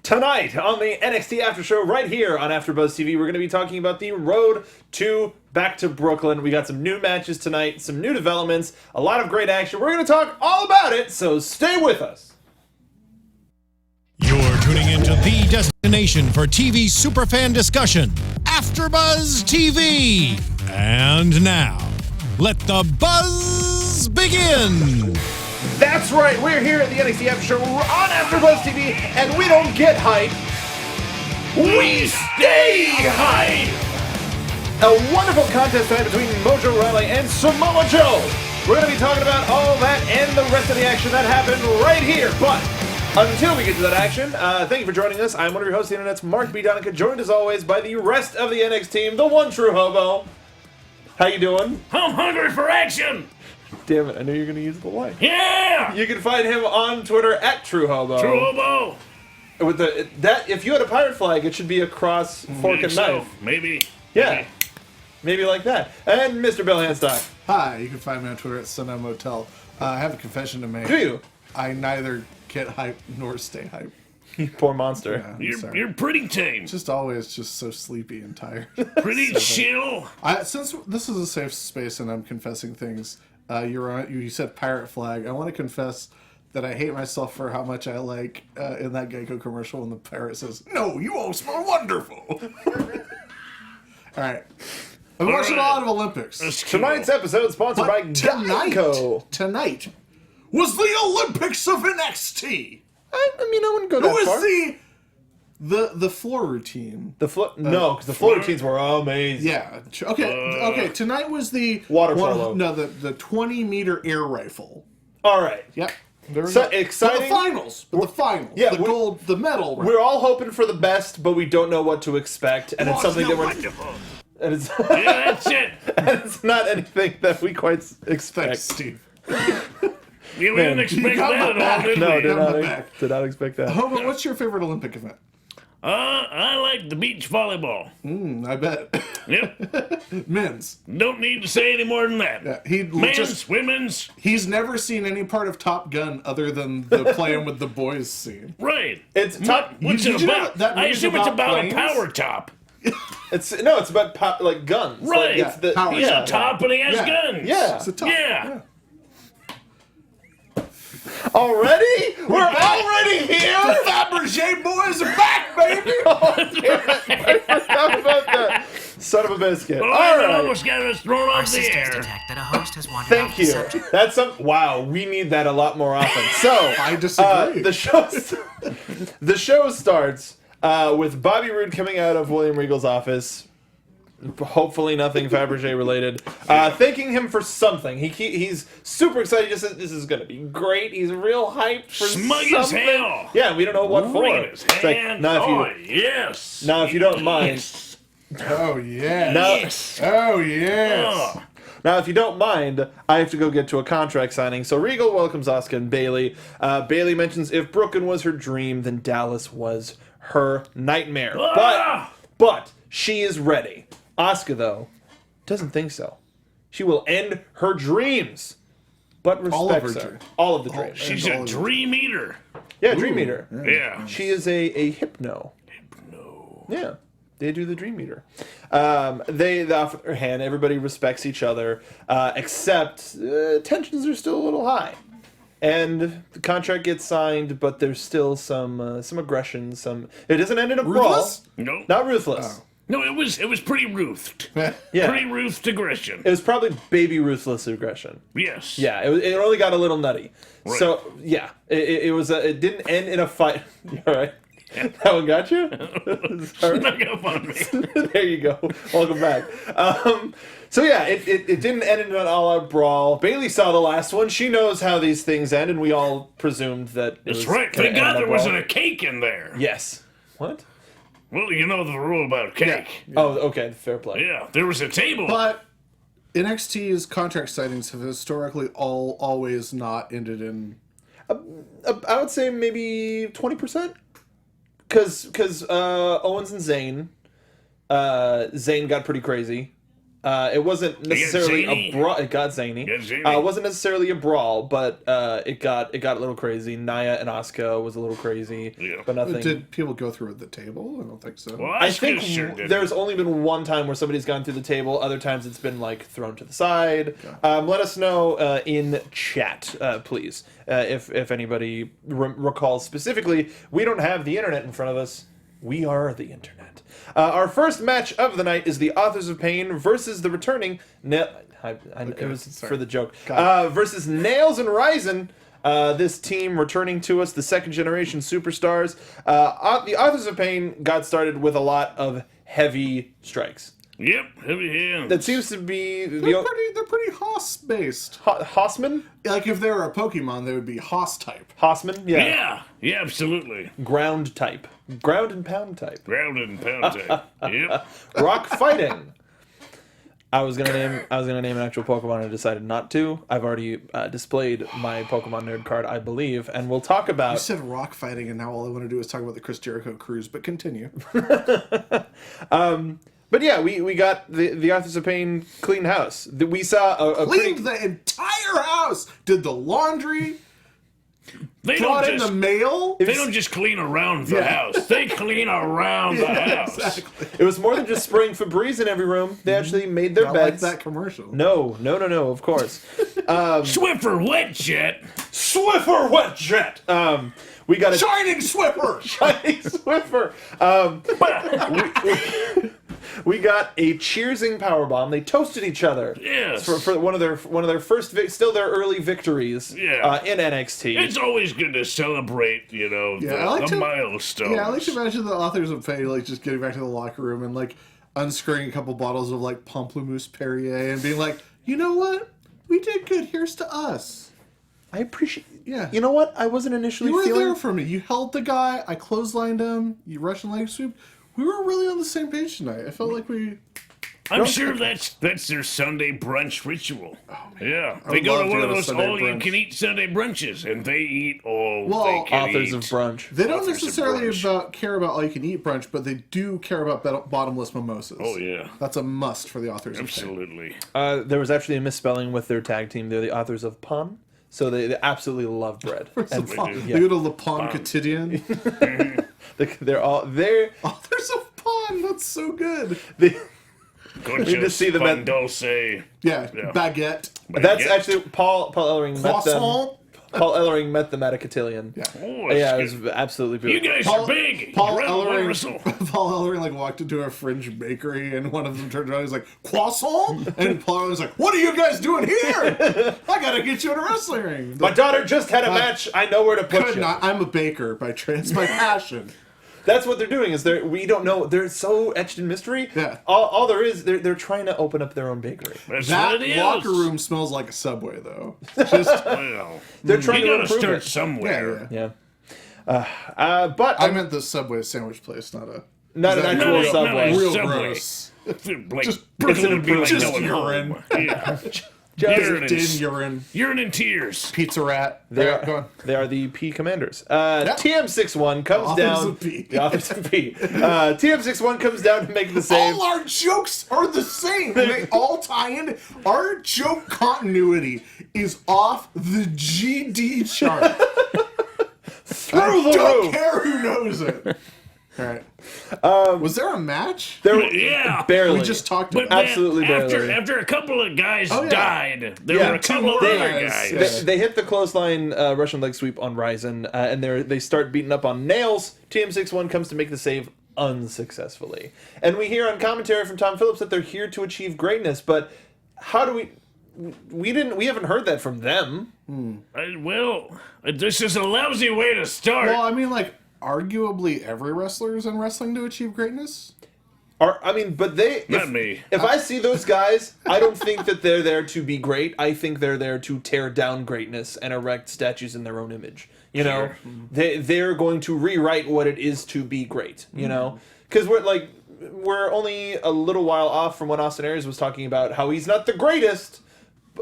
Tonight on the NXT After Show right here on AfterBuzz TV, we're going to be talking about the road to back to Brooklyn. We got some new matches tonight, some new developments, a lot of great action. We're going to talk all about it, so stay with us. You're tuning into the destination for TV superfan discussion, AfterBuzz TV. And now, let the buzz begin. That's right, we're here at the NXT After Show on AfterBuzz TV, and we don't get hype, we stay hype! A wonderful contest tonight between Mojo Rawley and Samoa Joe. We're going to be talking about all that and the rest of the action that happened right here, but until we get to that action, thank you for joining us. I'm one of your hosts, the internet's Mark B. Donica, joined as always by the rest of the NXT team, the one true Hobo. How you doing? I'm hungry for action! Damn it, I knew you were going to use the line. Yeah! You can find him on Twitter at TrueHobo. True Hobo! With that, if you had a pirate flag, it should be a cross fork and knife. Maybe. Yeah. Maybe like that. And Mr. Bill Hanstock. Hi, you can find me on Twitter at Sundown Motel. I have a confession to make. Do you? I neither get hype nor stay hype. You poor monster. Yeah, You're pretty tame. just always just so sleepy and tired. Pretty chill. Since this is a safe space and I'm confessing things, you said pirate flag. I want to confess that I hate myself for how much I like in that Geico commercial when the pirate says, "No, you all smell wonderful." All right. I'm watching a lot of Olympics. Tonight's episode is sponsored by Geico. Tonight was the Olympics of NXT. I mean, I wouldn't go that Who far. was the floor routine? No, because the floor routines were amazing. Yeah. Okay. Tonight was the Water polo. The 20-meter air rifle. All right. Yep. There we So go. exciting. But the finals. Yeah, the gold, the medal. We're all hoping for the best, but we don't know what to expect, and it's something that we're. Wonderful. And it's, Yeah, that's it. and it's not anything that we quite expect. Thanks, Steve. Yeah, we Man, didn't expect you got that my at all, back. did No, we? did not expect that. Hobo, what's your favorite Olympic event? I like the beach volleyball. I bet. Yep. Men's. Don't need to say any more than that. Yeah, Men's, women's. He's never seen any part of Top Gun other than the playing with the boys scene. Right. It's top. What's did it you know about? that I movie's assume it's about about planes? a power top. It's about like guns. Right. Like, it's the, Power He's yeah. a top and he has Yeah. guns. Yeah. It's a top. Yeah. Already? We're already here? The Fabergé boys are back, baby! How about that? Son of a biscuit. Oh, All I right. almost got us thrown Our off the systems air. detect that a host has wandered Thank off you. the subject. That's some. Wow, we need that a lot more often. So I disagree. the show starts with Bobby Roode coming out of William Regal's office. Hopefully nothing Fabergé related. Thanking him for something. He's super excited. He just says this is gonna be great. He's real hyped for Smug something. as hell. Yeah, we don't know what for. Ring his It's like, hand. now Yes. if you don't mind. Yes. Oh, yeah. Now, Yes. Oh, yes. Oh. Now, if you don't mind, I have to go get to a contract signing. So Regal welcomes Asuka and Bayley. Bayley mentions if Brooklyn was her dream, then Dallas was her nightmare. Ah! But she is ready. Asuka, though, doesn't think so. She will end her dreams, but All of respects her her. dreams. All of the dreams. She's a dream eater. Yeah, Dream Eater. Yeah. She is a hypno. No. Yeah, they do the Dream Eater. They offer her hand. Everybody respects each other, except tensions are still a little high. And the contract gets signed, but there's still some aggression. It doesn't end in a Ruthless? No. brawl. Not ruthless. No, it was pretty ruthed. Yeah, Pretty ruthed aggression. it was probably baby ruthless aggression. Yes. Yeah, it only got a little nutty. Right. So yeah, it was. It didn't end in a fight. You all right? That one got you? Sorry. Snuck up on me. There you go. Welcome back. So yeah, it didn't end in an all-out brawl. Bayley saw the last one. She knows how these things end, and we all presumed that it That's was right. gonna Thank end in God a there brawl. wasn't a cake in there. Yes. What? Well, you know the rule about cake. Oh, okay. Fair play. Yeah, there was a table. But NXT's contract sightings have historically always not ended in... I would say maybe 20%. Because Owens and Zayn got pretty crazy. It wasn't necessarily a brawl. It got zany. It wasn't necessarily a brawl, but it got a little crazy. Nia and Asuka was a little crazy, but nothing. Did people go through the table? I don't think so. Well, I think there's only been one time where somebody's gone through the table. Other times it's been like thrown to the side. Let us know in chat, please, if anybody recalls specifically. We don't have the internet in front of us. We are the internet. Our first match of the night is the Authors of Pain versus the returning... It was for the joke. Versus Nails and Ryzen. This team returning to us, the second generation superstars. The Authors of Pain got started with a lot of heavy strikes. Yep, heavy hands. That seems to be... They're pretty Hoss-based. Hossman? Like, if they were a Pokemon, they would be Hoss-type. Hossman? Yeah, absolutely. Ground type. Ground and pound type. Ground and pound type. Yep. Rock fighting. I was gonna name an actual Pokemon and I decided not to. I've already displayed my Pokemon nerd card, I believe, and we'll talk about... You said rock fighting, and now all I want to do is talk about the Chris Jericho cruise, but continue. But yeah, we got the Authors of Pain clean house. We saw a cleaned the entire house. Did the laundry. They brought in the mail. They don't just clean around the house. They clean around the house. Exactly. It was more than just spraying Febreze in every room. They actually made their beds. Like that commercial. No, of course. Swiffer Wet Jet. Swiffer Wet Jet. We got a Shining Swiffer. Shining Swiffer. We got a cheersing powerbomb. They toasted each other. Yes. For one of their first still their early victories. In NXT. It's always good to celebrate, the milestones. Yeah, I like to imagine the Authors of Pain like just getting back to the locker room and like unscrewing a couple bottles of like Pamplemousse Perrier and being like, you know what? We did good. Here's to us. I appreciate. Yeah. You know what? I wasn't initially. You were there for me. You held the guy. I clotheslined him. You Russian leg sweep. We were really on the same page tonight. I felt like we... I'm sure that's their Sunday brunch ritual. Oh, man. Yeah. They would go love to one to of go to those Sunday all-you-can-eat Sunday brunches, and they eat all they can Authors eat. of Brunch. They don't Authors of necessarily brunch. care about all-you-can-eat brunch, but they do care about bottomless mimosas. Oh, yeah. That's a must for the Authors of Pain. Absolutely. There was actually a misspelling with their tag team. They're the Authors of Pun. So they absolutely love bread. And they go to Le Pon Quotidien. They're Authors of Pon. That's so good. We need to see them at Dulce. Yeah, baguette. That's actually Paul Ellering met them. Croissant. Paul Ellering met them at a cotillion. Yeah. Oh, Yeah, it was absolutely you beautiful. guys are big. Paul You're Ellering like walked into a fringe bakery and one of them turned around and was like, croissant? And Paul was like, what are you guys doing here? I gotta get you in a wrestling ring. My daughter just had a match. I know where to put Could you. not. I'm a baker by trade. It's my passion. That's what they're doing. Is we don't know. They're so etched in mystery. Yeah. All there is, they're trying to open up their own bakery. That's That what it is. locker room smells like a Subway, though. Just, Well, They're trying you to gotta improve start it. somewhere. yeah. But I meant the Subway sandwich place, not a... not an actual no, Subway. no, Real Subway. gross. Like, Just it would be like just going urine. home. Yeah. Urine in urine. Urine and tears. Pizza rat. They Go on. are the P Commanders. TM61 comes Authors down. of P. The Authors of P. TM61 comes down to make the save. All our jokes are the same. They all tie in. Our joke continuity is off the GD chart. Through the Don't roof. care who knows it. All right. Was there a match? Yeah. Barely. We just talked But about then Absolutely barely. after a couple of guys yeah. died, there Yeah, were a couple of more other guys. guys. They hit the clothesline Russian leg sweep on Ryzen, and they start beating up on Nails. TM61 comes to make the save unsuccessfully. And we hear on commentary from Tom Phillips that they're here to achieve greatness, but how do we haven't heard that from them. This is a lousy way to start. Well, I mean, like, arguably every wrestler is in wrestling to achieve greatness. But they... Not me. If I see those guys, I don't think that they're there to be great. I think they're there to tear down greatness and erect statues in their own image. You know? They're going to rewrite what it is to be great, you know? Because we're only a little while off from when Austin Aries was talking about how he's not the greatest,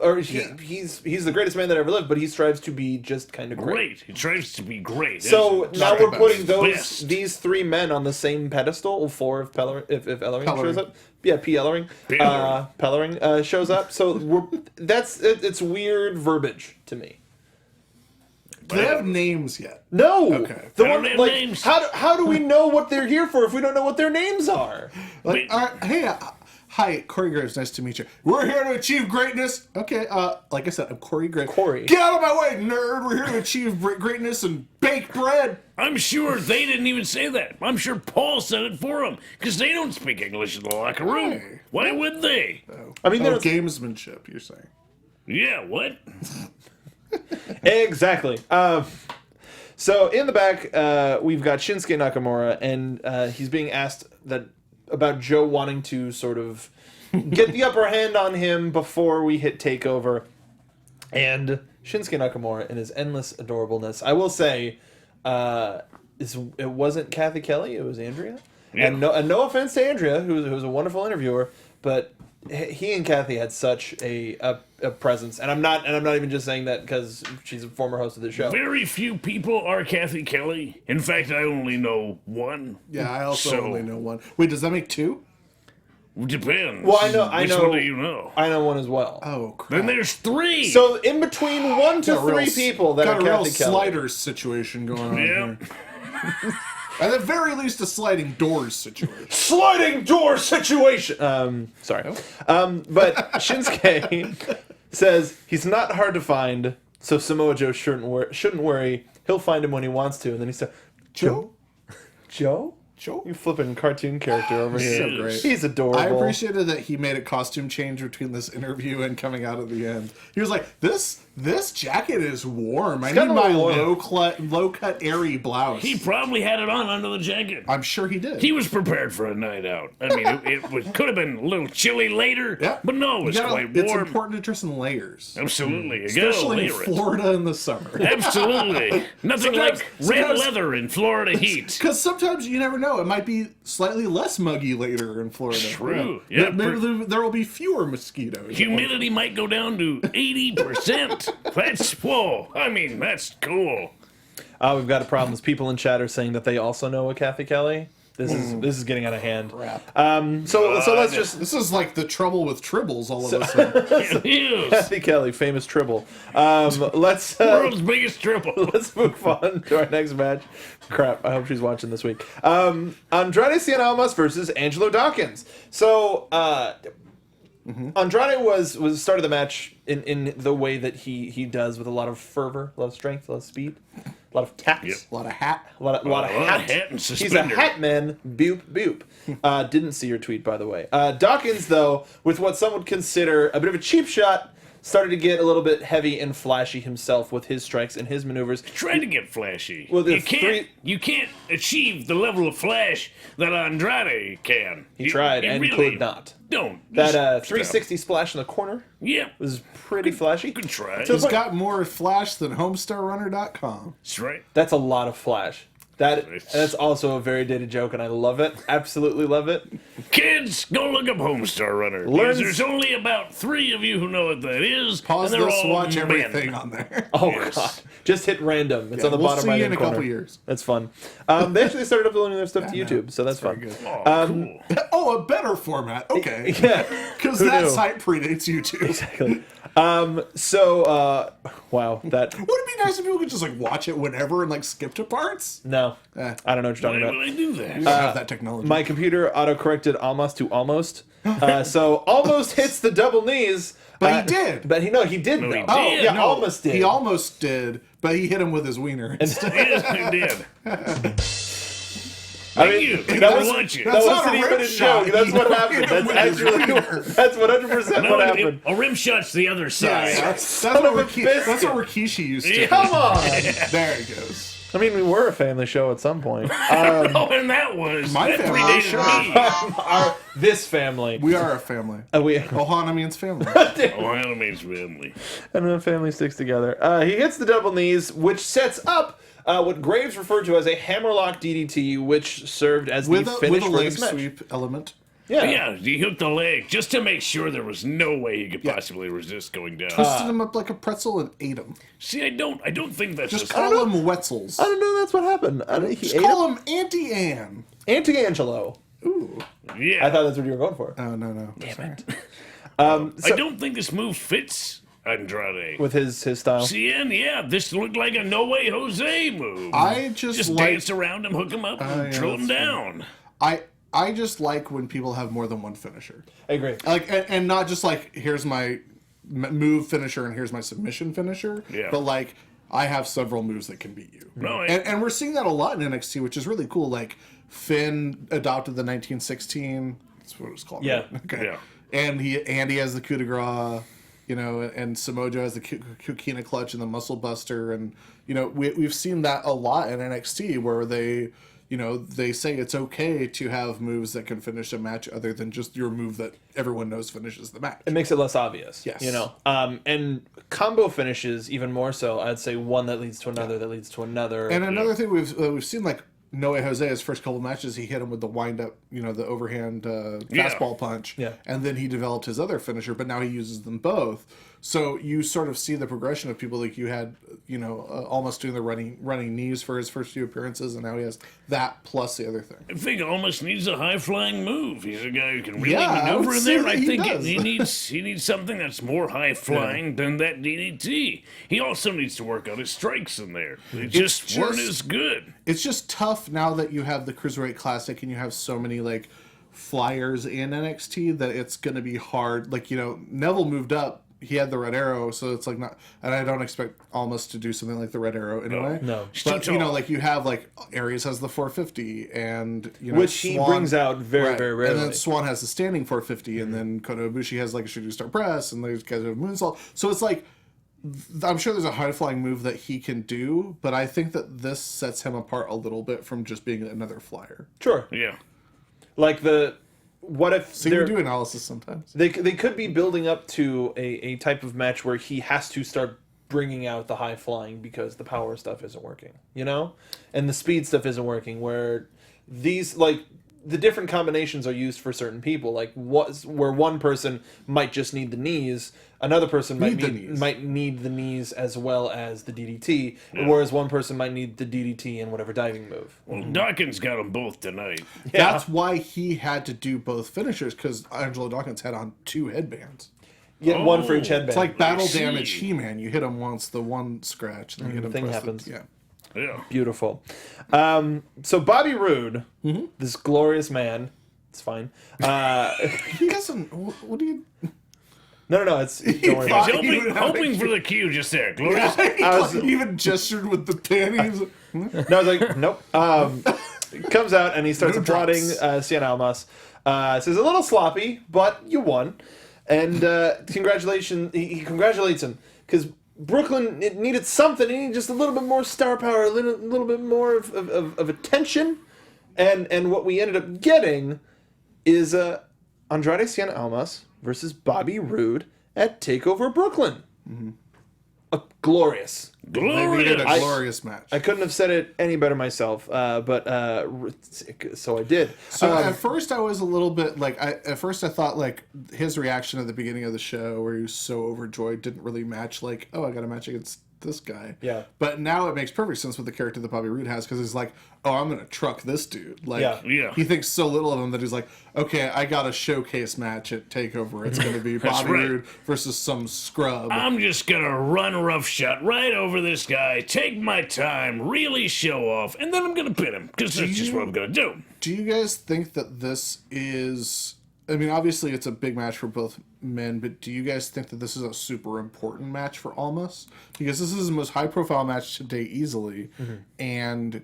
or he's the greatest man that ever lived, but he strives to be just kind of great. He tries to be great. So now we're putting Best. these three men on the same pedestal. Four if Ellering shows up. Yeah, P. Ellering. Pellering shows up. So it's weird verbiage to me. Do they have names yet? No. Okay. Names. How do we know what they're here for if we don't know what their names are? Like, hey, hi, Corey Graves. Nice to meet you. We're here to achieve greatness. Okay. Like I said, I'm Corey Graves. Corey. Get out of my way, nerd. We're here to achieve greatness and bake bread. I'm sure they didn't even say that. I'm sure Paul said it for them because they don't speak English in the locker room. Hey. Why would they? I mean, there's gamesmanship. You're saying? Yeah. What? Exactly. So in the back, we've got Shinsuke Nakamura, and he's being asked about Joe wanting to sort of get the upper hand on him before we hit TakeOver. And Shinsuke Nakamura, in his endless adorableness, I will say, it wasn't Kathy Kelly, it was Andrea. Yeah. And no offense to Andrea, who's a wonderful interviewer, but he and Kathy had such a presence, and I'm not even just saying that because she's a former host of the show. Very few people are Kathy Kelly. In fact, I only know one. Yeah, I also only know one. Wait, does that make two? Depends. Well, I know. Which one do you know? I know one as well. Oh, crap. Then there's three. So in between 1 to 3 people that are Kathy Kelly. Got a real sliders situation going on here. At the very least, a sliding doors situation. Sliding door situation! Sorry. But Shinsuke says he's not hard to find, so Samoa Joe shouldn't worry. He'll find him when he wants to. And then he said, Joe? Joe? You flipping cartoon character over here. So great. He's adorable. I appreciated that he made a costume change between this interview and coming out at the end. He was like, this jacket is warm. I need my low cut airy blouse. He probably had it on under the jacket. I'm sure he did. He was prepared for a night out. I mean, could have been a little chilly later, but no, it was quite warm. It's important to dress in layers. Absolutely. Especially in Florida in the summer. Absolutely. Nothing like red leather in Florida heat. Because sometimes you never know. It might be slightly less muggy later in Florida. True. Yeah. Maybe there will be fewer mosquitoes. Humidity might go down to 80%. That's cool. We've got a problem. There's people in chat are saying that they also know a Kathy Kelly. This is getting out of hand. So let's just. This is like the trouble with tribbles all of a sudden. Kathy Kelly, famous tribble. Let's world's biggest tribble. Let's move on to our next match. Crap! I hope she's watching this week. Andrade Cien Almas versus Angelo Dawkins. So Andrade was started the match in the way that he does, with a lot of fervor, a lot of strength, a lot of speed, a lot of taps, a lot of hat, a lot of hat and He's a hat man. Boop boop. Didn't see your tweet, by the way. Dawkins, though, with what some would consider a bit of a cheap shot, started to get a little bit heavy and flashy himself with his strikes and his maneuvers. Trying to get flashy. Well, you can't achieve the level of flash that Andrade can. He tried and really could not. Don't. That 360 splash in the corner was pretty flashy. Good try. He's got more flash than HomestarRunner.com. That's right. That's a lot of flash. That's also a very dated joke, and I love it. Absolutely love it. Kids, go look up Homestar Runner. There's only about 3 of you who know what that is. Pause and they're this, all watch men. everything on there. Oh, God. Just hit random. It's on the bottom right hand corner. We'll see you in a couple years. That's fun. They actually started uploading their stuff to YouTube, so that's fun. Good. Cool. Oh, a better format. Okay. Yeah. Because that site predates YouTube. Exactly. Wow. That. Would it be nice if people could just watch it whenever and skip to parts? No. I don't know what you're talking about. Why would I do that? We don't have that technology. My computer auto-corrected Almas to almost. So almost hits the double knees. But he did. But he did. No, he though. did. Yeah, almost did. He almost did, but he hit him with his wiener instead. Yes, he did. That wasn't even a joke. That's what happened. That's 100% what happened. A rim shot's the other side. Yeah, that's what Rikishi used to. Come on. There it goes. I mean, we were a family show at some point. And that was my family show. This family. We are a family. Ohana means family. Ohana means family. And when family sticks together. He hits the double knees, which sets up what Graves referred to as a hammerlock DDT, which served as the finish for this match. Sweep element. Yeah, he hooked the leg just to make sure there was no way he could possibly resist going down. Twisted him up like a pretzel and ate him. See, I don't think that's Just call him Wetzels. I don't know. That's what happened. Just call him Auntie Anne. Auntie Angelo. Ooh. Yeah. I thought that's what you were going for. Oh, no. Damn it. I don't think this move fits Andrade. With his style. CN, yeah, this looked like a No Way Jose move. I just dance around him, hook him up, and drill him down. I just like when people have more than one finisher. I agree. Like, and not just like, here's my move finisher and here's my submission finisher. Yeah. But like, I have several moves that can beat you. No, and we're seeing that a lot in NXT, which is really cool. Like, Finn adopted the 1916. That's what it was called. Yeah. Right? Okay. Yeah. And he has the coup de grace, you know, and Samoa Joe has the Kukina clutch and the muscle buster. And, you know, we've seen that a lot in NXT where they, you know, they say it's okay to have moves that can finish a match other than just your move that everyone knows finishes the match. It makes it less obvious. Yes. You know, and combo finishes even more so. I'd say one that leads to another that leads to another. And another thing we've seen, like, No Way Jose, his first couple matches, he hit him with the wind-up, you know, the overhand fastball punch. Yeah. And then he developed his other finisher, but now he uses them both. So you sort of see the progression of people. Like, you had, you know, almost doing the running knees for his first few appearances, and now he has that plus the other thing. I think almost needs a high-flying move. He's a guy who can really I would maneuver in say there. that I he think does. he needs something that's more high-flying than that DDT. He also needs to work on his strikes in there. They just weren't as good. It's just tough now that you have the Cruiserweight Classic and you have so many, like, flyers in NXT that it's going to be hard. Like, you know, Neville moved up. He had the Red Arrow, so it's like not... And I don't expect Almas to do something like the Red Arrow anyway. No. But, you know, like, you have, like, Aries has the 450, and, you know... Which he brings out very, very rarely. And then Swan has the standing 450, and then Kota Ibushi has, like, a shooting star press, and those guys have moonsault. So it's like... I'm sure there's a high-flying move that he can do, but I think that this sets him apart a little bit from just being another flyer. Sure. Yeah. Like what if So you do analysis sometimes. They could be building up to a type of match where he has to start bringing out the high flying because the power stuff isn't working, you know? And the speed stuff isn't working, where these, like, the different combinations are used for certain people. Like, where one person might just need the knees, another person might need the knees as well as the DDT, whereas one person might need the DDT and whatever diving move. Well, Dawkins got them both tonight. Yeah. That's why he had to do both finishers, because Angelo Dawkins had on 2 headbands. Yeah, one for each headband. It's like battle damage He-Man. You hit him once, the one scratch, and then you hit him thing twice. happens. Yeah. Beautiful. So Bobby Roode, this glorious man, it's fine. He doesn't... What do you... No, it's don't worry about it. He's hoping for the cue just there. Glorious. He even gestured with the pin. He was like, No, I was like, nope. Comes out and he starts No applauding drops. Cien Almas. Says a little sloppy, but you won. And congratulations, he congratulates him because Brooklyn, it needed something. It needed just a little bit more star power, a little bit more of attention. And what we ended up getting is Andrade Cien Almas versus Bobby Roode at TakeOver Brooklyn. A glorious. they needed a Glorious. glorious match. I couldn't have said it any better myself, but so I did. So at first I was a little bit like, at first I thought like his reaction at the beginning of the show where he was so overjoyed didn't really match like, oh, I got a match against this guy. Yeah. But now it makes perfect sense with the character that Bobby Roode has, because he's like, oh, I'm gonna truck this dude. Like, Yeah. he thinks so little of him that he's like, okay, I got a showcase match at TakeOver. It's gonna be Bobby right. Roode versus some scrub. I'm just gonna run roughshod right over this guy, take my time, really show off, and then I'm gonna pin him, because that's just what I'm gonna do. Do you guys think that this is... I mean, obviously it's a big match for both men, but do you guys think that this is a super important match for Almas? Because this is the most high-profile match today easily, and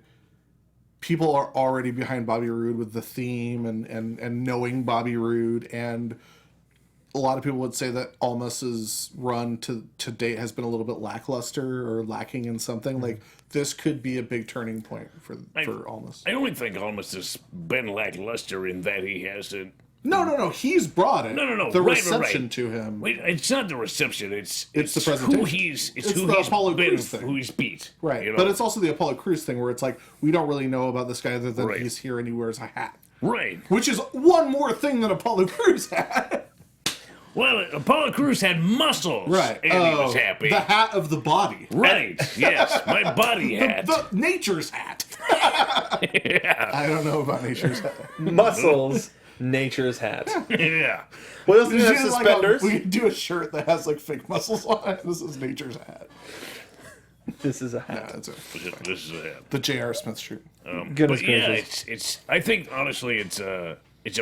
people are already behind Bobby Roode with the theme and knowing Bobby Roode, and a lot of people would say that Almas's run to date has been a little bit lackluster or lacking in something. Like, this could be a big turning point for Almas. I only think Almas has been lackluster in that he hasn't... No. He's brought it. No. The right, reception right. to him. Wait, it's not the reception. It's the presentation. who he's. It's It's who the he's Apollo been, Crews thing. who he's beat. Right. You know? But it's also the Apollo Crews thing where it's like, we don't really know about this guy other than Right. he's here and he wears a hat. Right. Which is one more thing than Apollo Crews had. Well, Apollo Crews had muscles. Right. And he was happy. The hat of the body. Right. Yes. My body hat. The nature's hat. Yeah. I don't know about nature's hat. Muscles, nature's hat. Yeah. What else do you have? Like Suspenders? we could do a shirt that has like fake muscles on it. This is nature's hat. This is a Yeah, hat. that's it. This is a hat. The J.R. Smith shirt. Goodness But yeah, gracious. it's. I think honestly, it's a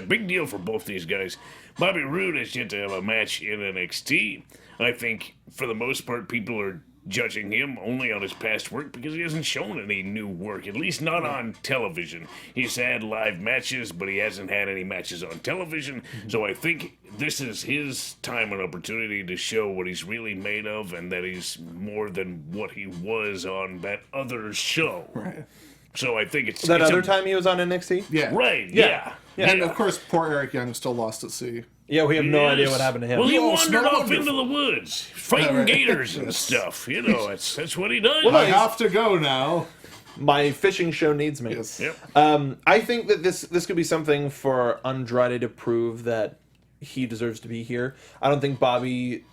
big deal for both these guys. Bobby Roode has yet to have a match in NXT. I think for the most part, people are judging him only on his past work because he hasn't shown any new work, at least not on television. He's had live matches, but he hasn't had any matches on television. So I think this is his time and opportunity to show what he's really made of and that he's more than what he was on that other show. Right. So I think it's That it's other time he was on NXT? Yeah. Right, Yeah. yeah. And of course, poor Eric Young still lost at sea. Yeah, we have no Yes. idea what happened to him. Well, he You all wandered smell off wonderful. into the woods, fighting right. gators and Yes. stuff. You know, that's what he does. I have to go now. My fishing show needs me. Yes. Yep. I think that this could be something for Andrade to prove that he deserves to be here. I don't think Bobby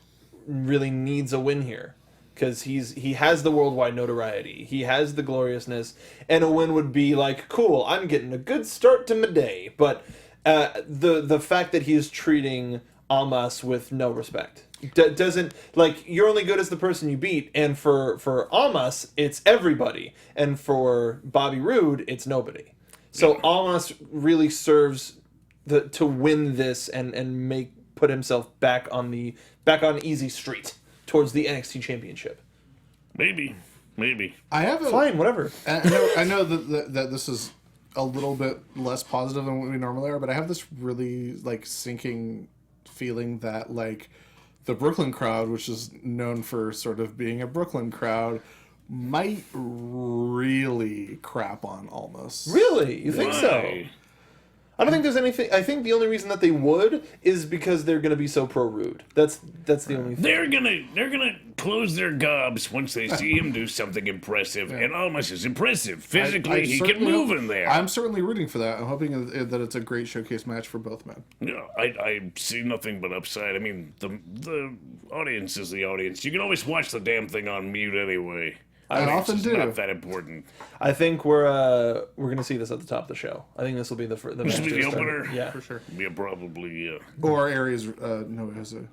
really needs a win here because he has the worldwide notoriety. He has the gloriousness, and a win would be like, cool, I'm getting a good start to my day. But the fact that he is treating Almas with no respect doesn't, like, you're only good as the person you beat, and for Almas it's everybody, and for Bobby Roode it's nobody. So Almas really serves to win this and put himself back on easy street towards the NXT championship. Maybe. I have a Fine, whatever. I know that this is a little bit less positive than what we normally are, but I have this really like sinking feeling that like the Brooklyn crowd, which is known for sort of being a Brooklyn crowd, might really crap on Almas. Really? You think so? Why? I don't think there's anything. I think the only reason that they would is because they're going to be so pro Roode. That's the only thing. They're gonna close their gobs once they see him do something impressive, and Almas is impressive. Physically, he can certainly move hope- in there. I'm certainly rooting for that. I'm hoping that it's a great showcase match for both men. No, I see nothing but upside. I mean, the audience is the audience. You can always watch the damn thing on mute anyway. I often It's do. not that important. I think we're gonna see this at the top of the show. I think this will be the match. This will be to the start. opener. Yeah, For sure. Yeah, probably. Or Aries, no, it has a.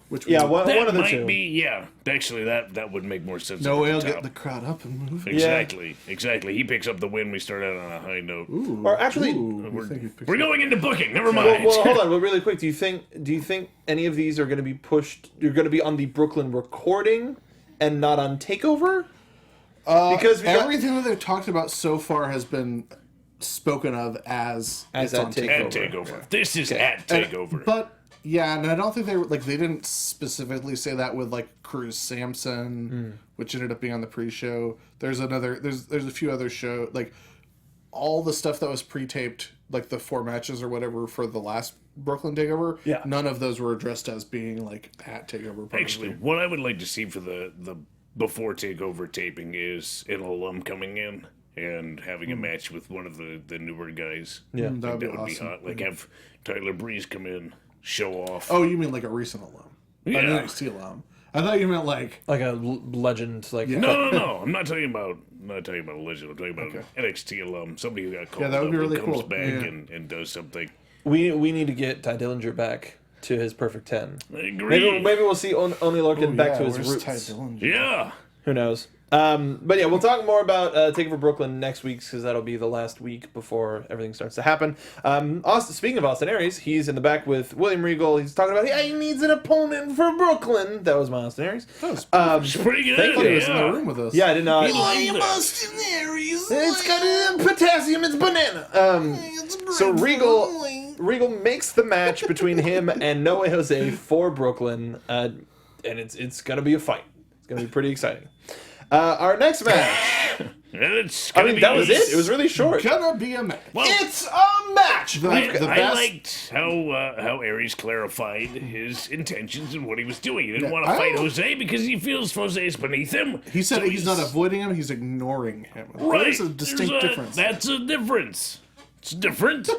Which yeah. one? One of the might two. be. Yeah, actually, that would make more sense. No at way the I'll top. get the crowd up and move. Exactly. He picks up the win. We start out on a high note. Or actually, We're going into booking. Never mind. well, hold on. But really quick, do you think any of these are going to be pushed? You're going to be on the Brooklyn recording and not on Takeover? Because we got- Everything that they've talked about so far has been spoken of as it's at on Takeover. At Takeover. This is at And- Takeover. But yeah, and I don't think they didn't specifically say that with like Cruz Sampson, which ended up being on the pre-show. There's a few other show, like all the stuff that was pre-taped, like the 4 matches or whatever for the last Brooklyn Takeover. Yeah. None of those were addressed as being like at Takeover. Actually, what I would like to see for the before Takeover taping is an alum coming in and having a match with one of the newer guys. Yeah. I think That'd be that would be awesome. hot. Like have Tyler Breeze come in, show off. Oh, you mean like a recent alum? Yeah. An NXT alum. I thought you meant like like a legend, like No. I'm not talking about a legend. I'm talking about an NXT alum, somebody who got called that would be up really and comes cool. back Yeah. and does something. we need to get Ty Dillinger back to his perfect 10. I agree. Maybe we'll see Oni Lorcan back to his where's Ty roots. Dillinger? Yeah. Who knows? But yeah, we'll talk more about Takeover Brooklyn next week because that'll be the last week before everything starts to happen. Speaking of Austin Aries, he's in the back with William Regal. He's talking about he needs an opponent for Brooklyn. That was my Austin Aries. It's pretty good. Thank you. He was in the room with us. Yeah, I did not. Austin Aries. It's got potassium. It's banana. So Regal makes the match between him and No Way Jose for Brooklyn, and it's gonna be a fight. It's gonna be pretty exciting. Our next match. It's I gonna mean, be that was it. It was really short. Gonna be a match. Well, It's a match. I liked how Aries clarified his intentions and what he was doing. He didn't want to fight Jose because he feels Jose is beneath him. He said so he's not avoiding him; he's ignoring him. Right. There's a distinct difference. That's a difference. It's different.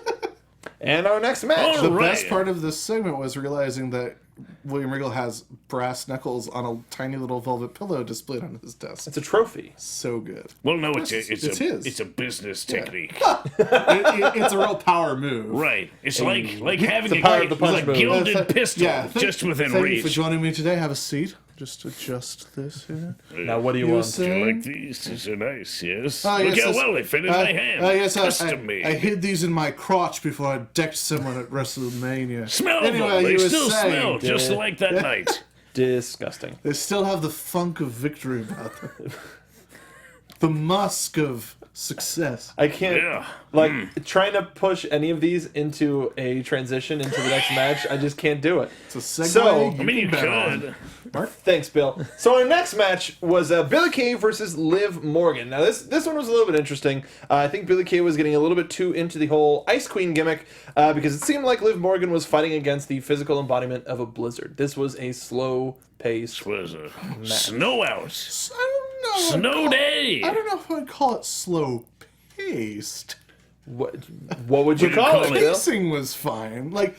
And our next match. Oh, The right. best part of this segment was realizing that William Regal has brass knuckles on a tiny little velvet pillow displayed on his desk. It's a trophy. So good. Well, no, It's his. it's a business technique. It's a real power move. Right. It's like having the a power guy of the with punch a move. gilded pistol just within thank reach. you for joining me today. Have a seat. Just adjust this here. Now, what do you You want? say- Do you like these? These are nice, yes? Ah, Look yes, how yes. well they fit in my hand. Yes, Custom made. I hid these in my crotch before I decked someone at WrestleMania. Smell anyway, them. They you were still saying, smell just like that night. Disgusting. They still have the funk of victory about them. The musk of success. I can't, Yeah. trying to push any of these into a transition into the next match, I just can't do it. It's a segue. So, I mean, you can bet on. could. Thanks, Bill. So our next match was Billie Kay versus Liv Morgan. Now this one was a little bit interesting. I think Billie Kay was getting a little bit too into the whole Ice Queen gimmick because it seemed like Liv Morgan was fighting against the physical embodiment of a blizzard. This was a slow-paced. Was a snow out. I don't know. Snow day. I don't know if I'd call it slow paced. What would you you call call it, it? Bill? Pacing was fine. Like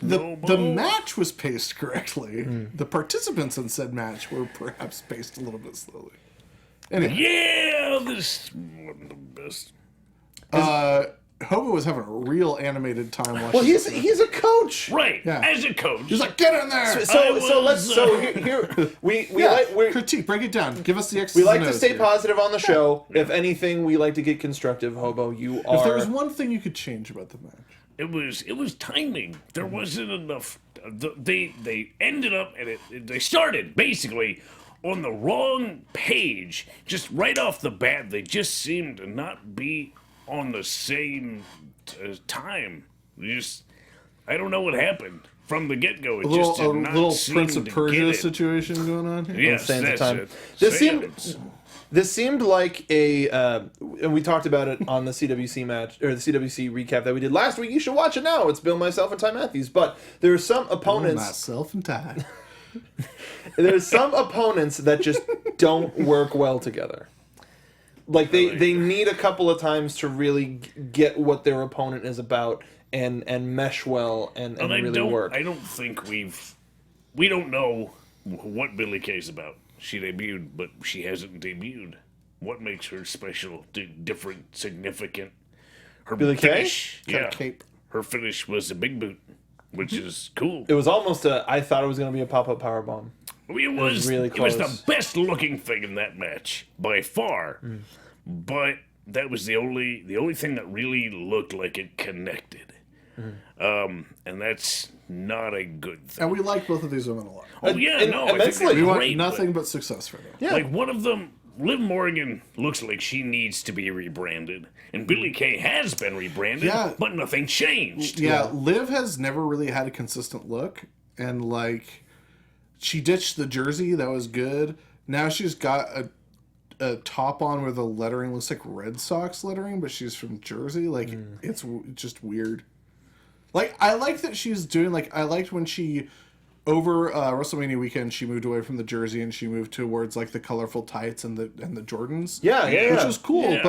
the match was paced correctly. The participants in said match were perhaps paced a little bit slowly. Anyway, Yeah, this wasn't the best. Hobo was having a real animated time watching. Well, this. he's a coach. Right. Yeah. As a coach. He's like, get in there. We critique, break it down. Give us the X's we like and to O's stay here. positive on the show. If anything, we like to get constructive. Hobo, you are. If there was one thing you could change about the match, It was timing. There wasn't enough. They ended up and they started basically on the wrong page. Just right off the bat, they just seemed to not be on the same time. I don't know what happened from the get go. It just did not little seem Prince of to Persia get it. situation going on here. Yes, Sands of that's time. it. This seemed like a, and we talked about it on the CWC match or the CWC recap that we did last week. You should watch it now. It's Bill, myself, and Ty Matthews. But there are some opponents. Myself and Ty. There's some opponents that just don't work well together. Like they need a couple of times to really get what their opponent is about and mesh well and really work. I don't think we don't know what Billie Kay's about. She debuted, but she hasn't debuted. What makes her special, different, significant? Her Billie Kay? finish, yeah. Cape. Her finish was a big boot, which is cool. It was almost I thought it was going to be a pop-up powerbomb. It was really It was close. the best looking thing in that match by far, but that was the only thing that really looked like it connected, and that's not a good thing. And we like both of these women a lot. Oh yeah, and no, I that's think like- they're We want great, nothing but success for them. Yeah. Like one of them, Liv Morgan looks like she needs to be rebranded, and Billie Kay has been rebranded, Yeah. but nothing changed. Yeah, Liv has never really had a consistent look, and like she ditched the jersey that was good. Now she's got a top on where the lettering looks like Red Sox lettering, but she's from Jersey. Like it's just weird. Like I like that she's doing I liked when she over WrestleMania weekend she moved away from the jersey and she moved towards like the colorful tights and the Jordans. Yeah, Which was cool, Yeah.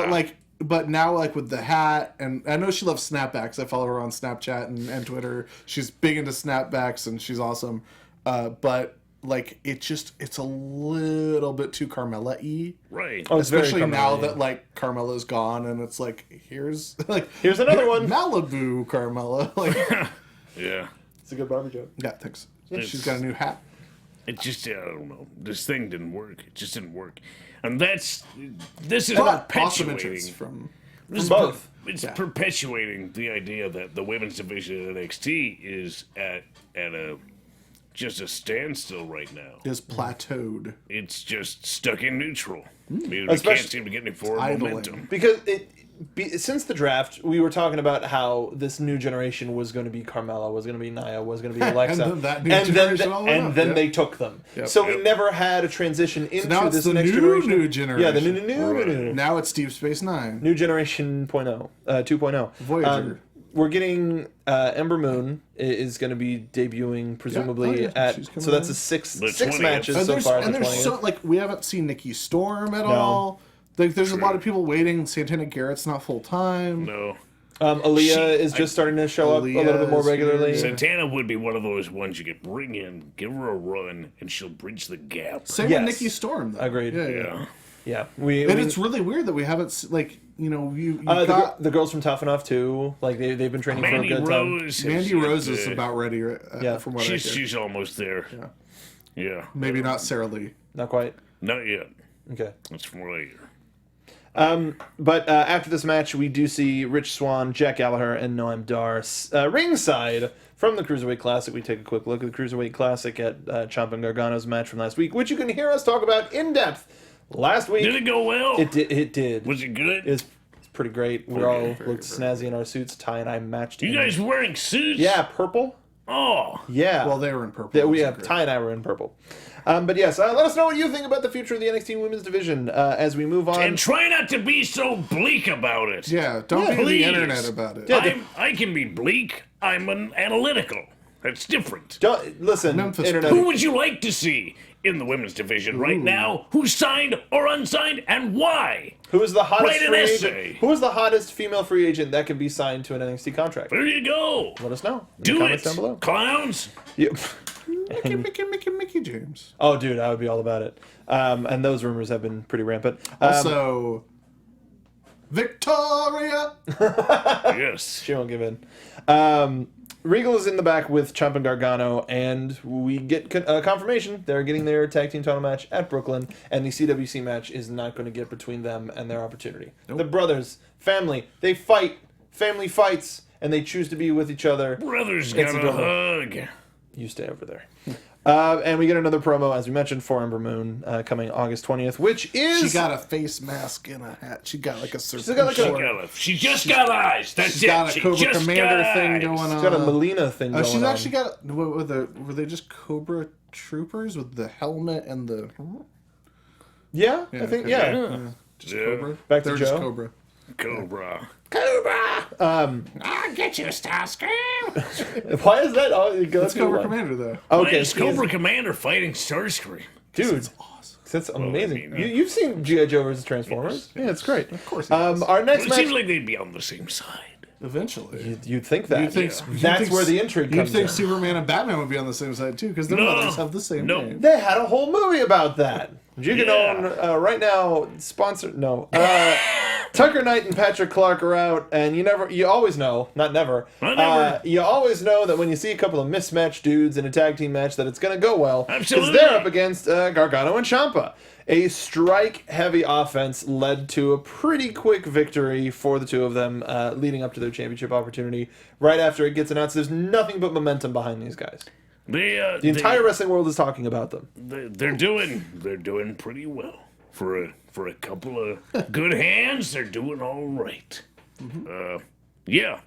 but now like with the hat, and I know she loves snapbacks. I follow her on Snapchat and Twitter. She's big into snapbacks and she's awesome. But like it's a little bit too Carmella-y. Right. Oh, it's very Especially now Carmella-y. that like Carmella's gone and it's like here's another one. Malibu Carmella. Like Yeah. It's a good barber joke. yeah, thanks. She's got a new hat. It just, I don't know. This thing didn't work. It just didn't work. And this is But awesome perpetuating. entrance from This is both. It's perpetuating the idea that the women's division at NXT is at just a standstill right now. is plateaued. It's just stuck in neutral. We can't Especially- seem to get any forward idling. momentum. Because since the draft, we were talking about how this new generation was going to be Carmella, was going to be Nia, was going to be Alexa, And then that new generation all went up, yep. they took them. Yep. So we Yep. never had a transition into now it's this the next new generation. Yeah, the generation. new Now it's Deep Space Nine. new generation 2.0. Voyager. We're getting Ember Moon is going to be debuting presumably she's coming so that's in. a six The 6 20th. matches And so there's, far. and The there's 20th. so like we haven't seen Nikki Storm at all. Like there's a lot of people waiting. Santana Garrett's not full time. No. Aaliyah is just starting to show up a little bit more regularly. Santana would be one of those ones you could bring in, give her a run, and she'll bridge the gap. Same with Nikki Storm, though. Agreed. Yeah. And it's really weird that we haven't, like, you know, you got... The girls from Tough Enough, too. Like, they've been training Mandy for a good Rose time. Mandy Rose is about ready, from what I hear. She's almost there. Yeah. Maybe not Sarah Lee. Not quite. Not yet. Okay. That's from what I hear. But after this match, we do see Rich Swann, Jack Gallagher, and Noam Dar ringside from the Cruiserweight Classic. We take a quick look at the Cruiserweight Classic at Champa and Gargano's match from last week, which you can hear us talk about in depth last week. Did it go well? It did. Was it good? It's pretty great. We all looked snazzy in our suits. Ty and I matched. You guys wearing suits? Yeah, purple. Oh. Yeah. Well, they were in purple. Ty and I were in purple. But yes, let us know what you think about the future of the NXT Women's Division as we move on. And try not to be so bleak about it. Yeah, don't be please. the internet about it. Yeah, I can be bleak. I'm an analytical. That's different. Listen, Memphis. internet. Who would you like to see in the women's division right now? Who's signed or unsigned, and why? Who is the hottest Write an free essay. agent? Who is the hottest female free agent that can be signed to an NXT contract? There you go. Let us know. In the Do comments it, down below. clowns. Yep. Mickey James. Oh, dude, I would be all about it. And those rumors have been pretty rampant. Also, Victoria. Yes. She won't give in. Regal is in the back with Champa and Gargano, and we get confirmation they're getting their tag team title match at Brooklyn, and the CWC match is not going to get between them and their opportunity. Nope. The brothers, family, they fight, family fights, and they choose to be with each other. Brothers got a hug. You stay over there. And we get another promo, as we mentioned, for Ember Moon coming August 20th, which is... She got a face mask and a hat. She got like a serpent. She just got eyes. That's she's it. got a Cobra Commander thing going on. She's got a Melina thing going on. She's actually got... Were they just Cobra Troopers with the helmet and the... Yeah, I think, yeah. Just Cobra? Back to They're Joe. just Cobra. Cobra. I'll get you, Starscream. Why is that? Oh, it's Cobra Commander, though. Okay, it's Cobra Commander fighting Starscream. Dude, that's awesome. That's amazing. I mean, you've seen G.I. Joe vs. Transformers? Yes. Yeah, it's great. Of course. Our next It match. seems like they'd be on the same side. Eventually. You'd think that. You'd That's think, where the intrigue comes You'd think in. Superman and Batman would be on the same side, too, because their mothers have the same name. They had a whole movie about that. You can own right now. Sponsor no. Tucker Knight and Patrick Clark are out, and you always know, not never. You always know that when you see a couple of mismatched dudes in a tag team match that it's going to go well. Absolutely. Because they're up against Gargano and Ciampa. A strike-heavy offense led to a pretty quick victory for the two of them, leading up to their championship opportunity. Right after it gets announced, there's nothing but momentum behind these guys. The entire wrestling world is talking about them. They're doing pretty well for a couple of good hands. They're doing all right. Yeah.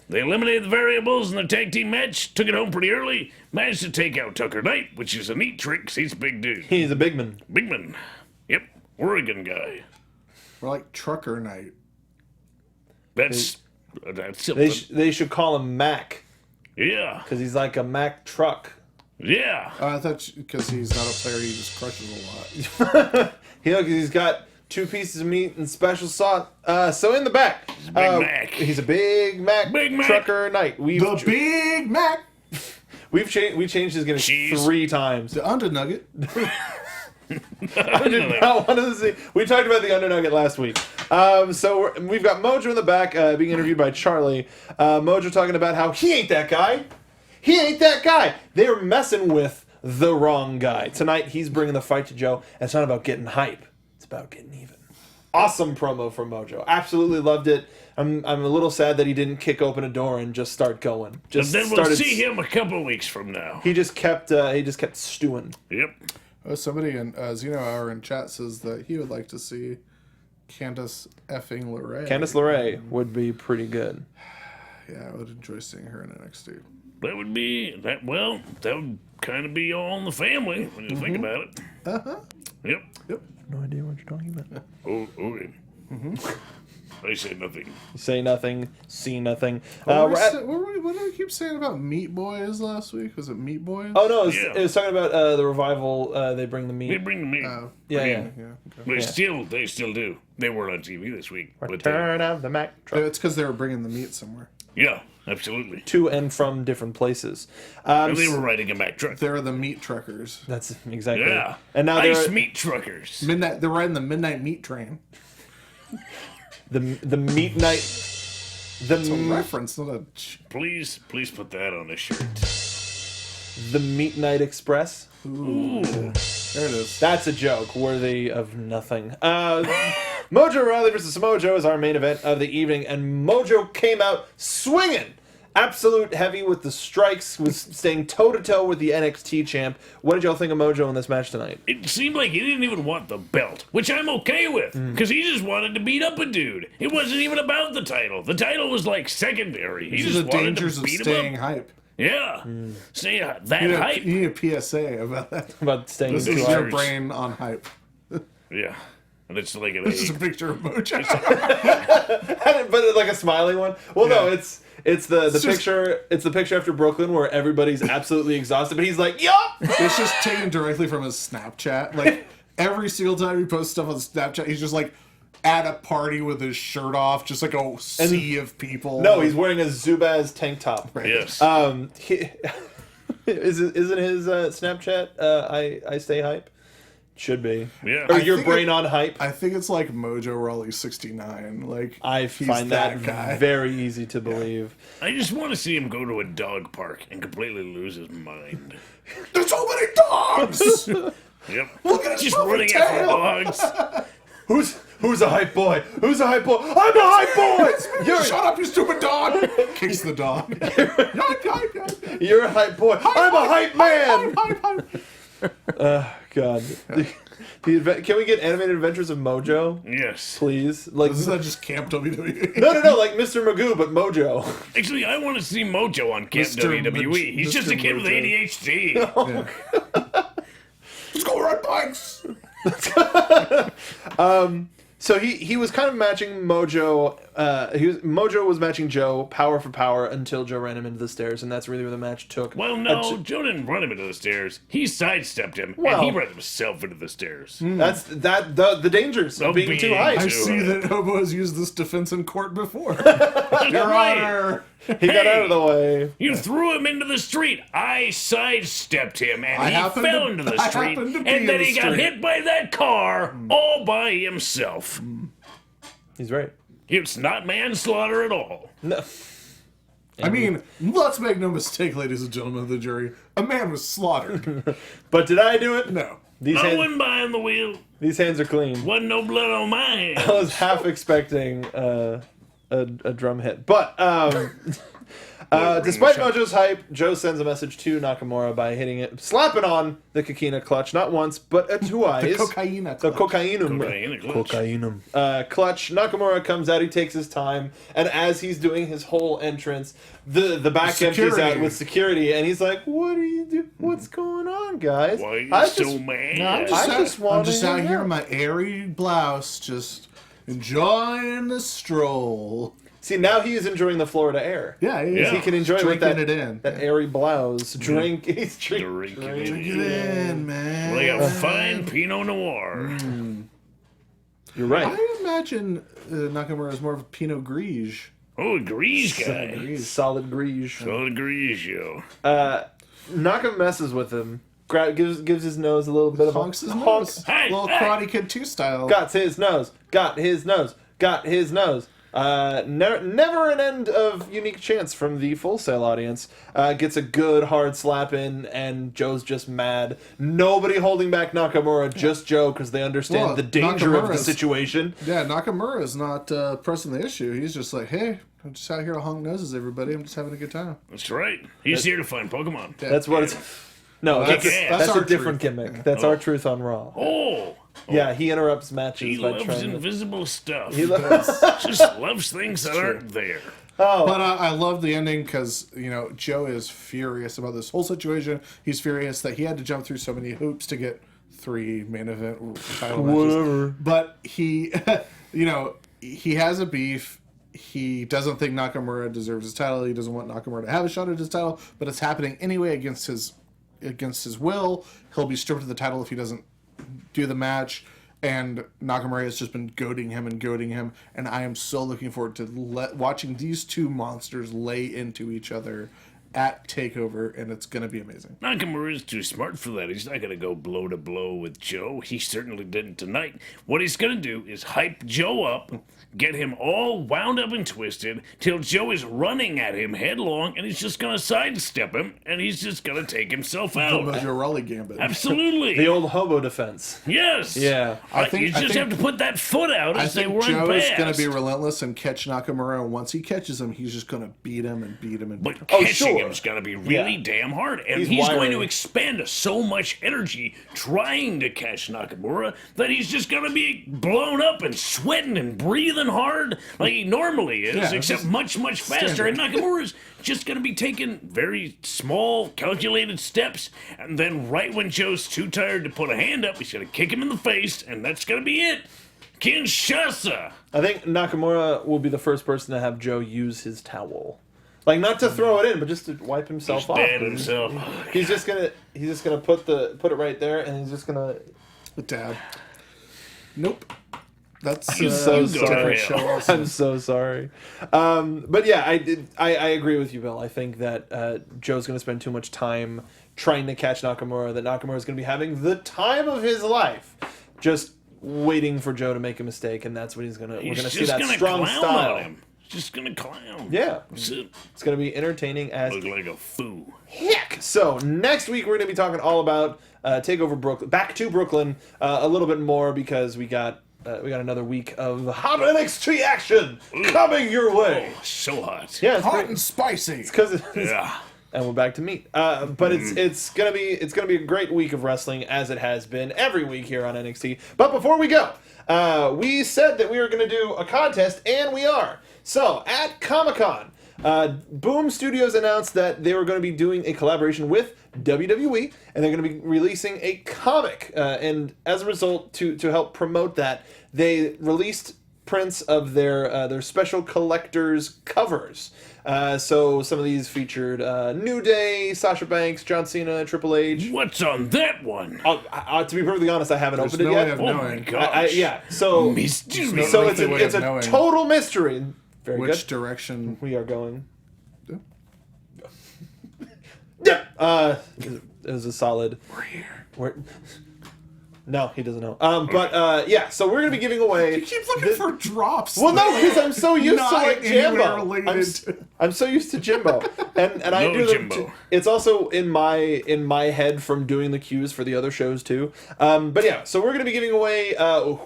They eliminated the variables in the tag team match, took it home pretty early, managed to take out Tucker Knight, which is a neat trick 'cause he's a big dude. He's a big man. Big man. Yep. Oregon guy. We're like Trucker Knight. That's something. They should call him Mac. Yeah. Because he's like a Mac truck. Yeah. I thought because he's not a player, he just crushes a lot. He's got 2 pieces of meat and special sauce. So in the back, Big Mac. He's a Big Mac. Big Mac. Trucker Knight. The Big Mac. We changed his gimmick Cheese. 3 times. The Undernugget. I did not want to see. We talked about the Undernugget last week. So we've got Mojo in the back being interviewed by Charlie. Mojo talking about how he ain't that guy. He ain't that guy. They're messing with the wrong guy. Tonight he's bringing the fight to Joe. And it's not about getting hype. It's about getting even. Awesome promo from Mojo. Absolutely loved it. I'm a little sad that he didn't kick open a door and just start going. But then we'll see him a couple of weeks from now. He just kept stewing. Yep. Somebody in Zeno Hour in chat says that he would like to see Candice effing LeRae. Candice LeRae would be pretty good. Yeah, I would enjoy seeing her in NXT. That would be that. Well, that would kind of be all in the family when you think about it. Yep. Yep. No idea what you're talking about. Oh, okay. I said nothing. Say nothing, see nothing. What did we keep saying about Meat Boys last week? Was it Meat Boys? Oh no, Yeah. it was talking about the revival. They bring the meat. They bring the meat. Yeah. Okay. They still do. They weren't on TV this week. But Return of the Mack truck. It's because they were bringing the meat somewhere. yeah, absolutely. To and from different places. And they were riding a Mack truck. They're the meat truckers. That's exactly. Yeah. And now Ice they're meat truckers. Midnight. They're riding the midnight meat train. the meat night. It's a reference, not a. Please put that on a shirt. The Meat Night Express. Ooh. There it is. That's a joke worthy of nothing. Mojo Rawley versus Samoa Joe is our main event of the evening, and Mojo came out swinging. Absolute heavy with the strikes, was staying toe-to-toe with the NXT champ. What did y'all think of Mojo in this match tonight? It seemed like he didn't even want the belt, which I'm okay with, because he just wanted to beat up a dude. It wasn't even about the title. The title was like secondary. He These just are the wanted dangers to of beat staying him up. hype. Yeah. Stay that You need, hype. you need a PSA about that. About staying This too is is high. your brain on hype. Yeah. And it's like an This is a A. picture of Mojo. But like a smiling one. Well, no, Yeah. it's the just- picture. It's the picture after Brooklyn where everybody's absolutely exhausted, but he's like, "Yup." It's just taken directly from his Snapchat. Like every single time he posts stuff on Snapchat, he's just like at a party with his shirt off, just like a sea of people. No, he's wearing a Zubaz tank top. Yes. Isn't his Snapchat? I stay hype. Should be. Yeah. Or I your think brain on hype. I think it's like Mojo Rawley 69. Like I he's find that guy. very easy to believe. I just want to see him go to a dog park and completely lose his mind. There's so many dogs. Yep. Look at his Just puppy running after tail. dogs. Who's a hype boy? Who's a hype boy? I'm a hype boy. Shut up, you stupid dog! Kicks the dog. You're a hype boy. I'm a hype man. God. Can we get animated adventures of Mojo, Yes. please? Like This is not just Camp WWE. no, like Mr. Magoo, but Mojo. Actually, I want to see Mojo on Camp Mr. WWE. He's just a Mr. kid with Mojo. ADHD. Let's go ride bikes. So he was kind of matching Mojo. Mojo was matching Joe power for power until Joe ran him into the stairs, and that's really where the match took. Well, no, Joe didn't run him into the stairs. He sidestepped him, Well- and he ran himself into the stairs. That's the dangers of Of being too being hype. I too see high. that Hobo has used this defense in court before. Your Honor. He got out of the way. You threw him into the street. I sidestepped him, and I he happened fell to- into the I street. happened to be And then in he the got street. hit by that car all by himself. He's right. It's not manslaughter at all. No. I mean, let's make no mistake, ladies and gentlemen of the jury. A man was slaughtered. But did I do it? No. These I hands, wasn't behind the wheel. these hands are clean. Wasn't no blood on my hands. I was half expecting a drum hit, but despite Mojo's hype, Joe sends a message to Nakamura by slapping on the Kakina clutch, not once, but twice. The cocaine. The cocainum. Cocaine clutch. Clutch. Nakamura comes out. He takes his time, and as he's doing his whole entrance, the back empties Security. out with security, and he's like, "What are you do? What's going on, guys? Why are you I so just- mad? I just I'm want just to out hang here out. in my airy blouse, just enjoying the stroll. See, now he is enjoying the Florida air. Yeah, Yeah. He can enjoy it with Drinking that, it in. that airy blouse. Drink. He's Drinking Drink it. it in, man. Like a fine Pinot Noir. You're right. I imagine Nakamura is more of a Pinot Grigio. Oh, a grease guy. Solid Grige. Oh, the grease, yo. Naka messes with him. Gives his nose a little bit of Honks his honk. nose. Hey, Little hey. Karate Kid 2 style. Got his nose. Got his nose. Got his nose. Never an end of unique chants from the Full Sail audience. Gets a good hard slap in, and Joe's just mad. Nobody holding back Nakamura, just Joe, because they understand Well, the danger of the Nakamura's- situation. Yeah, Nakamura is not pressing the issue. He's just like, hey, I'm just out here to honk noses, everybody. I'm just having a good time. That's right. He's here to find Pokemon. That's what it's. No, That's- that's that's a our different truth. gimmick. That's our truth on Raw. Oh, Yeah, he interrupts matches he by loves trying to. invisible stuff. He loves. Just loves things that aren't there. But I love the ending because, Joe is furious about this whole situation. He's furious that he had to jump through so many hoops to get 3 main event title matches. Whatever. But he, he has a beef. He doesn't think Nakamura deserves his title. He doesn't want Nakamura to have a shot at his title, but it's happening anyway against his will. He'll be stripped of the title if he doesn't do the match. And Nakamura has just been goading him, and I am so looking forward to watching these two monsters lay into each other at TakeOver, and it's going to be amazing. Nakamura is too smart for that. He's not going to go blow to blow with Joe. He certainly didn't tonight. What he's going to do is hype Joe up, get him all wound up and twisted, till Joe is running at him headlong, and he's just going to sidestep him, and he's just going to take himself out. The Mojo Rawley gambit. Absolutely. The old hobo defense. Yes. Yeah. You just have to put that foot out as they run past. Joe is going to be relentless and catch Nakamura, and once he catches him, he's just going to beat him and beat him and beat him. But catching him is going to be really damn hard, and he's going to expend so much energy trying to catch Nakamura that he's just going to be blown up and sweating and breathing hard like he normally is, except much, much faster. And Nakamura's just going to be taking very small, calculated steps, and then right when Joe's too tired to put a hand up, he's going to kick him in the face, and that's going to be it. Kinshasa! I think Nakamura will be the first person to have Joe use his towel. Like, not to throw it in, but just to wipe himself off. Himself. He's just gonna put it right there, and he's just gonna dab. Nope. That's so sorry. I'm so sorry. But yeah, I agree with you, Bill. I think that Joe's gonna spend too much time trying to catch Nakamura. That Nakamura is gonna be having the time of his life, just waiting for Joe to make a mistake, and that's what we're gonna see that strong style. On him. Just gonna clown. Yeah. It's gonna be entertaining as look like a fool. Heck. So next week we're gonna be talking all about TakeOver Brooklyn, back to Brooklyn, a little bit more because we got another week of hot NXT action coming your way. Oh, so hot. Yeah, it's hot great. and spicy. It's because and we're back to meat. But it's gonna be a great week of wrestling, as it has been every week here on NXT. But before we go, we said that we were gonna do a contest, and we are. So, at Comic-Con, Boom Studios announced that they were going to be doing a collaboration with WWE, and they're going to be releasing a comic. And as a result, to help promote that, they released prints of their special collectors covers. So some of these featured New Day, Sasha Banks, John Cena, Triple H. What's on that one? To be perfectly honest, I haven't opened it yet. Oh my gosh. So mystery. So it's a total mystery. Very Which good. direction we are going? Yeah. It was a solid. We're here. No, he doesn't know. Yeah. So we're gonna be giving away. You keep looking for drops. Well, no, because I'm so used to like Jimbo. Related. I'm so used to Jimbo, and I do them too. It's also in my head from doing the cues for the other shows too. But yeah, so we're gonna be giving away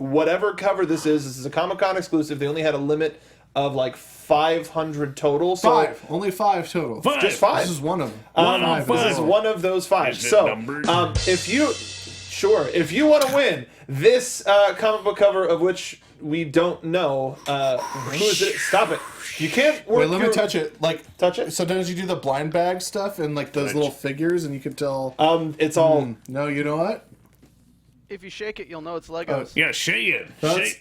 whatever cover this is. This is a Comic-Con exclusive. They only had a limit of like 500 total. So Only 5 total. Just 5. This is one of them. This is one of those 5. Is it so numbered? if you want to win this comic book cover, of which we don't know who is it? Stop it! You can't work. Wait, let me touch it. Like touch it. Sometimes you do the blind bag stuff and like those little figures, and you can tell. It's all. No, you know what? If you shake it, you'll know it's Legos. Yeah, shake it.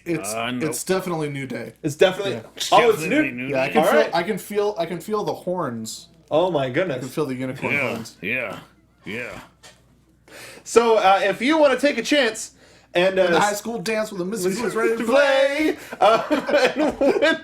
It's definitely New Day. It's definitely. Yeah. It's new. Yeah, I can feel the horns. Oh my I goodness! can feel the unicorn horns. Yeah. So if you want to take a chance and the high school dance with the Mississippi was ready to play, and win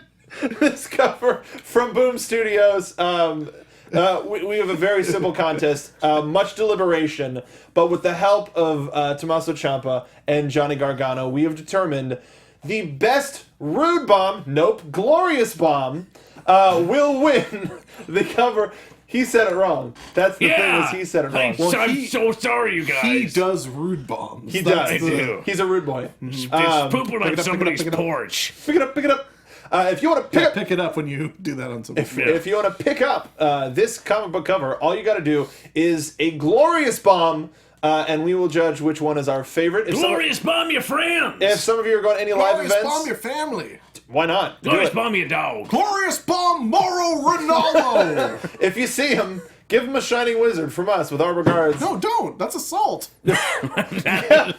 this cover from Boom Studios. We have a very simple contest, much deliberation, but with the help of Tommaso Ciampa and Johnny Gargano, we have determined the best Roode bomb, glorious bomb, will win the cover. He said it wrong. That's the thing, is he said it wrong. I'm so sorry, you guys. He does Roode bombs. He does. do. He's a rude boy. Just pooping on somebody's porch. Pick it up. If you want to pick it up when you do that on something. If you want to pick up this comic book cover, all you got to do is a glorious bomb, and we will judge which one is our favorite. Glorious bomb your friends. If some of you are going to any live Glorious events, bomb your family. Why not? Glorious bomb your dog. Glorious bomb Mauro Ronaldo. If you see him, Give him a shining wizard from us with our regards. No, don't. That's assault. That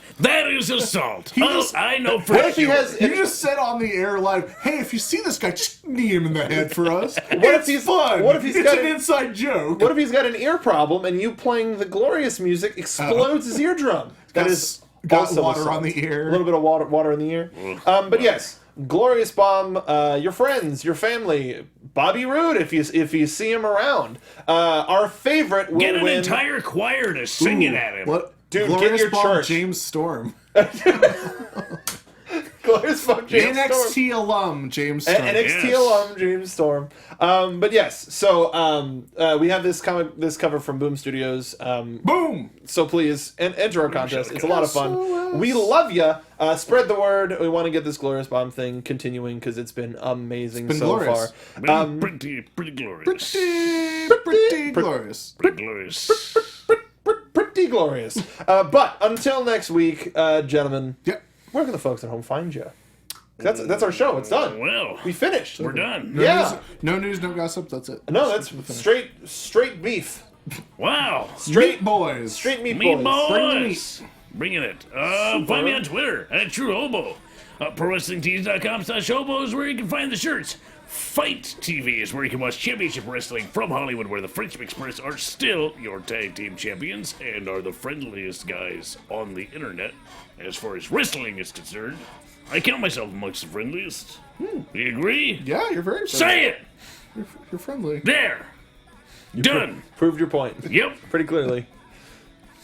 is assault. I know for What if he sure. has? You just said on the air live, hey, if you see this guy, just knee him in the head for us. What if he's fun? What if he's it's got an inside joke? What if he's got an ear problem and you playing the glorious music explodes his eardrum? That is got also water assault. on the ear. A little bit of water in the ear. But yes, glorious bomb. Your friends, your family, Bobby Roode, if you see him around. Our favorite will Get an win. entire choir to sing it at him. What? Dude, Glorious get your Bomb church. James Storm. Glorious bomb, James Storm. NXT alum James Storm. NXT Yes. alum James Storm. But yes, so we have this cover from Boom Studios. Boom! So please enter our contest. It's a lot of fun. We love ya. Spread the word. We want to get this glorious bomb thing continuing because it's been amazing been so glorious. far. Pretty glorious. Pretty glorious. Pretty glorious. Pretty glorious. But until next week, gentlemen. Yep. Where can the folks at home find you? That's our show. It's done. Well, We finished. we're done. Yeah. No news, no gossip. That's it. No, that's straight beef. Wow. Meat boys. Straight meat Meat boys. boys. Bringing it. Find me on Twitter at True Hobo. ProWrestlingTees.com/Hobo is where you can find the shirts. Fight TV is where you can watch Championship Wrestling from Hollywood, where the Friendship Express are still your tag team champions and are the friendliest guys on the internet as far as wrestling is concerned. I count myself amongst the friendliest. Do you agree? Yeah, you're very friendly. Say it! You're friendly. There! Done! Proved your point. Yep. Pretty clearly.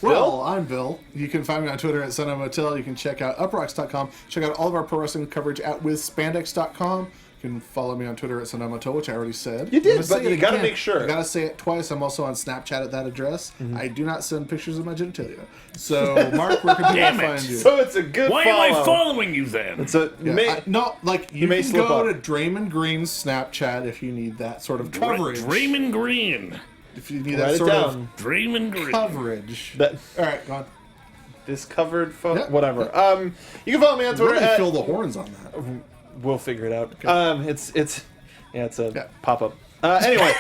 Well, I'm Bill. You can find me on Twitter at SunMotel. You can check out uprocks.com. Check out all of our pro wrestling coverage at withspandex.com. You can follow me on Twitter at SunMotel, which I already said. You did, I'm gonna but say you it gotta again. make sure. You gotta say it twice. I'm also on Snapchat at that address. I do not send pictures of my genitalia. So, Mark, where can people Damn it. find you? So it's a good Why follow. am I following you then? It's a Yeah, no, like you may can slip go up. to Draymond Green's Snapchat if you need that sort of coverage. Draymond Green. If you need Write that it sort down. Draymond Green. of coverage. That All right, go on. this covered phone. Yeah. Whatever. You can follow me on Twitter Really at. fill the horns on that. We'll figure it out. It's a Yeah. pop-up. Anyway,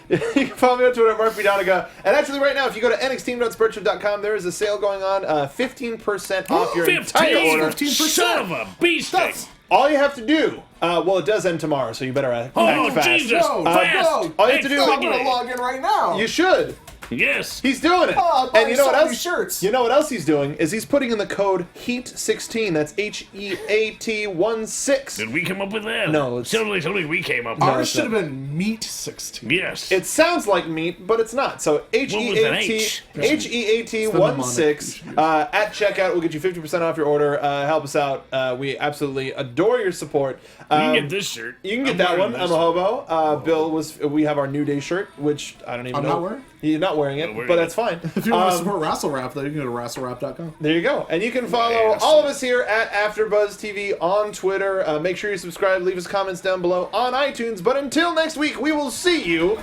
you can follow me on Twitter at Mark B. Donica. And actually, right now, if you go to nxteam.spreadshirt.com, there is a sale going on. 15% off your entire order. 15%. Son of a beast. That's- All you have to do, well, it does end tomorrow, so you better act Oh, fast. Jesus. No, Fast. no. All you have to do- I'm Quickly. gonna log in right now. You should. Yes. He's doing it. Oh, and you know what so many else? shirts. You know what else he's doing is he's putting in the code HEAT16. That's HEAT16. Did we come up with that? No, it's- Totally we came up with Ours it's should have been Meat 16. Yes. It sounds like meat, but it's not. So with an H. HEAT16 at checkout will get you 50% off your order. Help us out. We absolutely adore your support. You can get this shirt. You can get I'm that wearing one. this. I'm a hobo. Bill we have our New Day shirt, which I don't even I'm know. not wearing? You're not wearing it, Not wearing but it. that's fine. If you want to support Wrestle Rap, though, you can go to WrestleRap.com. There you go. And you can follow Yes. all of us here at AfterBuzz TV on Twitter. Make sure you subscribe, leave us comments down below on iTunes. But until next week, we will see you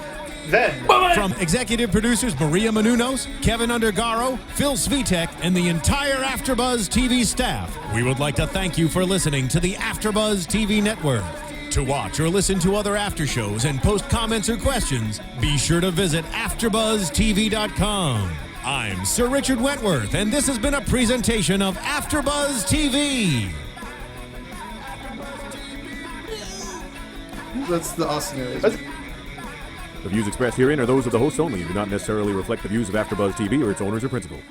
then. Bye-bye. From executive producers Maria Menounos, Kevin Undergaro, Phil Svitek, and the entire AfterBuzz TV staff, we would like to thank you for listening to the AfterBuzz TV network. To watch or listen to other after shows and post comments or questions, be sure to visit AfterBuzzTV.com. I'm Sir Richard Wentworth, and this has been a presentation of AfterBuzz TV. That's the Austin area. The views expressed herein are those of the hosts only and do not necessarily reflect the views of AfterBuzz TV or its owners or principals.